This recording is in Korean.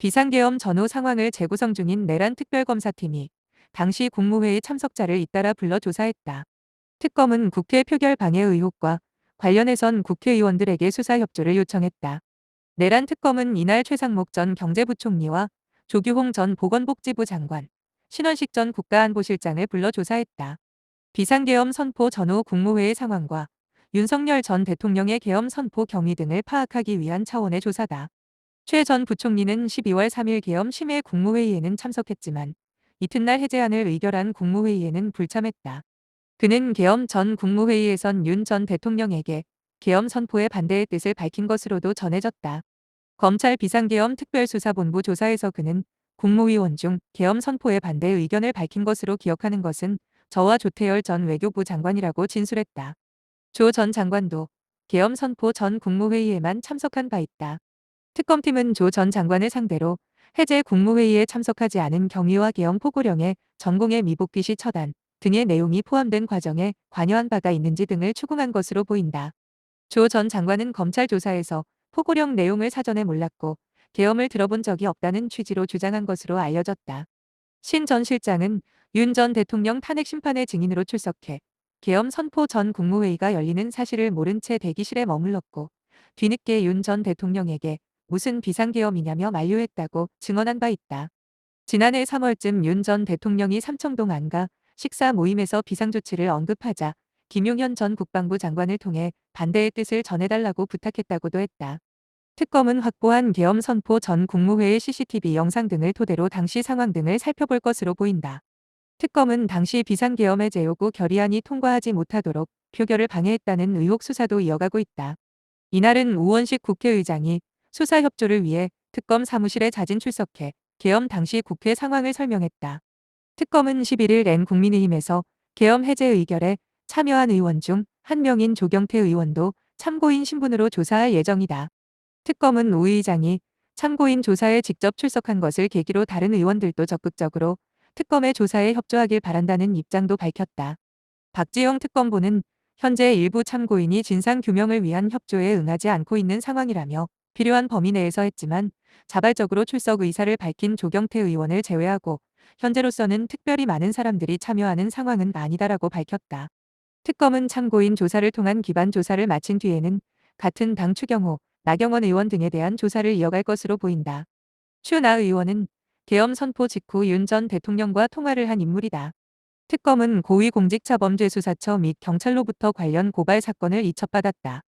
비상계엄 전후 상황을 재구성 중인 내란 특별검사팀이 당시 국무회의 참석자를 잇따라 불러 조사했다. 특검은 국회 표결 방해 의혹과 관련해선 국회의원들에게 수사 협조를 요청했다. 내란 특검은 이날 최상목 전 경제부총리와 조규홍 전 보건복지부 장관, 신원식 전 국가안보실장을 불러 조사했다. 비상계엄 선포 전후 국무회의 상황과 윤석열 전 대통령의 계엄 선포 경위 등을 파악하기 위한 차원의 조사다. 최 전 부총리는 12월 3일 계엄 심해 국무회의에는 참석했지만 이튿날 해제안을 의결한 국무회의에는 불참했다. 그는 계엄 전 국무회의에선 윤 전 대통령에게 계엄 선포에 반대의 뜻을 밝힌 것으로도 전해졌다. 검찰 비상계엄 특별수사본부 조사에서 그는 국무위원 중 계엄 선포에 반대 의견을 밝힌 것으로 기억하는 것은 저와 조태열 전 외교부 장관이라고 진술했다. 조 전 장관도 계엄 선포 전 국무회의에만 참석한 바 있다. 특검팀은 조 전 장관을 상대로 해제 국무회의에 참석하지 않은 경위와 계엄 포고령에 전공의 미복귀 시 처단 등의 내용이 포함된 과정에 관여한 바가 있는지 등을 추궁한 것으로 보인다. 조 전 장관은 검찰 조사에서 포고령 내용을 사전에 몰랐고 계엄을 들어본 적이 없다는 취지로 주장한 것으로 알려졌다. 신 전 실장은 윤 전 대통령 탄핵 심판의 증인으로 출석해 계엄 선포 전 국무회의가 열리는 사실을 모른 채 대기실에 머물렀고 뒤늦게 윤 전 대통령에게 무슨 비상계엄이냐며 만류했다고 증언한 바 있다. 지난해 3월쯤 윤 전 대통령이 삼청동 안가 식사 모임에서 비상조치를 언급하자 김용현 전 국방부 장관을 통해 반대의 뜻을 전해달라고 부탁했다고도 했다. 특검은 확보한 계엄 선포 전 국무회의 CCTV 영상 등을 토대로 당시 상황 등을 살펴볼 것으로 보인다. 특검은 당시 비상계엄 해제 요구 결의안이 통과하지 못하도록 표결을 방해했다는 의혹 수사도 이어가고 있다. 이날은 우원식 국회의장이 수사 협조를 위해 특검 사무실에 자진 출석해 계엄 당시 국회 상황을 설명했다. 특검은 11일 N국민의힘에서 계엄 해제 의결에 참여한 의원 중 한 명인 조경태 의원도 참고인 신분으로 조사할 예정이다. 특검은 우 의장이 참고인 조사에 직접 출석한 것을 계기로 다른 의원들도 적극적으로 특검의 조사에 협조하길 바란다는 입장도 밝혔다. 박지영 특검보는 현재 일부 참고인이 진상규명을 위한 협조에 응하지 않고 있는 상황이라며 필요한 범위 내에서 했지만 자발적으로 출석 의사를 밝힌 조경태 의원을 제외하고 현재로서는 특별히 많은 사람들이 참여하는 상황은 아니다라고 밝혔다. 특검은 참고인 조사를 통한 기반 조사를 마친 뒤에는 같은 당 추경호, 나경원 의원 등에 대한 조사를 이어갈 것으로 보인다. 추나 의원은 계엄 선포 직후 윤 전 대통령과 통화를 한 인물이다. 특검은 고위공직자범죄수사처 및 경찰로부터 관련 고발 사건을 이첩받았다.